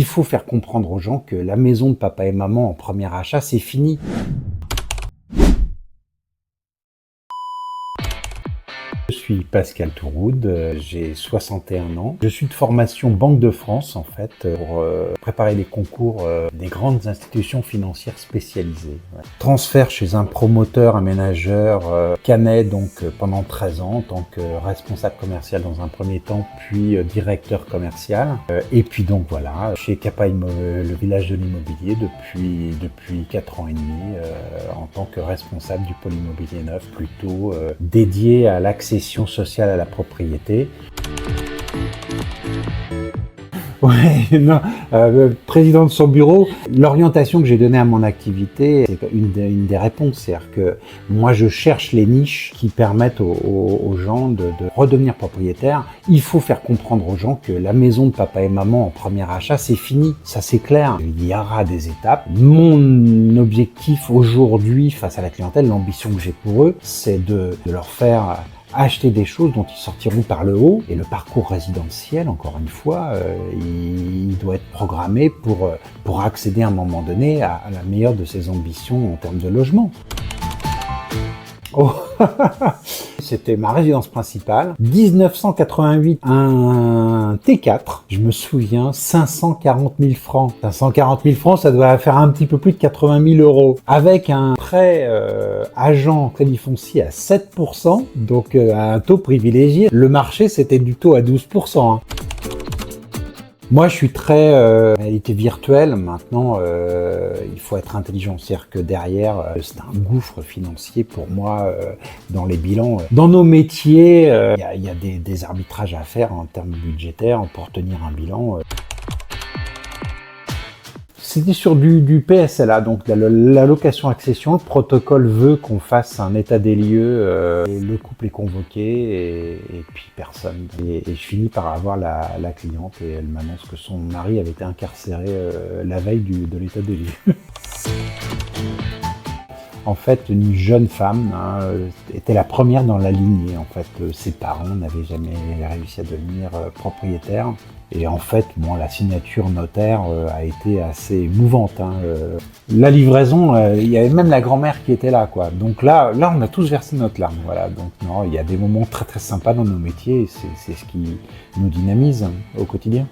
Il faut faire comprendre aux gens que la maison de papa et maman en premier achat, c'est fini. Je suis Pascal Touroud, j'ai 61 ans. Je suis de formation Banque de France en fait, pour préparer les concours des grandes institutions financières spécialisées. Ouais. Transfert chez un promoteur, un ménageur Canet donc pendant 13 ans en tant que responsable commercial dans un premier temps, puis directeur commercial. Et puis donc voilà, chez Capa le village de l'immobilier depuis 4 ans et demi en tant que responsable du pôle immobilier neuf, plutôt dédié à l'accession sociale à la propriété. Ouais, non, président de son bureau, l'orientation que j'ai donnée à mon activité, c'est une des réponses. C'est-à-dire que moi, je cherche les niches qui permettent aux gens de redevenir propriétaires. Il faut faire comprendre aux gens que la maison de papa et maman en premier achat, c'est fini. Ça, c'est clair. Il y aura des étapes. Mon objectif aujourd'hui, face à la clientèle, l'ambition que j'ai pour eux, c'est de leur faire acheter des choses dont ils sortiront par le haut. Et le parcours résidentiel, encore une fois, il doit être programmé pour accéder à un moment donné à la meilleure de ses ambitions en termes de logement. Oh. C'était ma résidence principale. 1988, un T4, je me souviens, 540 000 francs. 540 000 francs, ça doit faire un petit peu plus de 80 000 euros. Avec un prêt agent crédit foncier à 7%, donc à un taux privilégié. Le marché, c'était du taux à 12%. Hein. Moi, je suis très réalité virtuelle. Maintenant, il faut être intelligent. C'est-à-dire que derrière, c'est un gouffre financier pour moi dans les bilans. Dans nos métiers, il y a des arbitrages à faire en termes budgétaires pour tenir un bilan. C'était sur du PSLA, donc la location-accession. Le protocole veut qu'on fasse un état des lieux. Le couple est convoqué et puis personne. Et je finis par avoir la cliente et elle m'annonce que son mari avait été incarcéré la veille de l'état des lieux. En fait, une jeune femme était la première dans la lignée. En fait, ses parents n'avaient jamais réussi à devenir propriétaires. Et en fait, bon, la signature notaire a été assez émouvante. Hein. La livraison, il y avait même la grand-mère qui était là, quoi. Donc là, on a tous versé notre larme. Voilà. Donc non, il y a des moments très très sympas dans nos métiers. C'est ce qui nous dynamise au quotidien.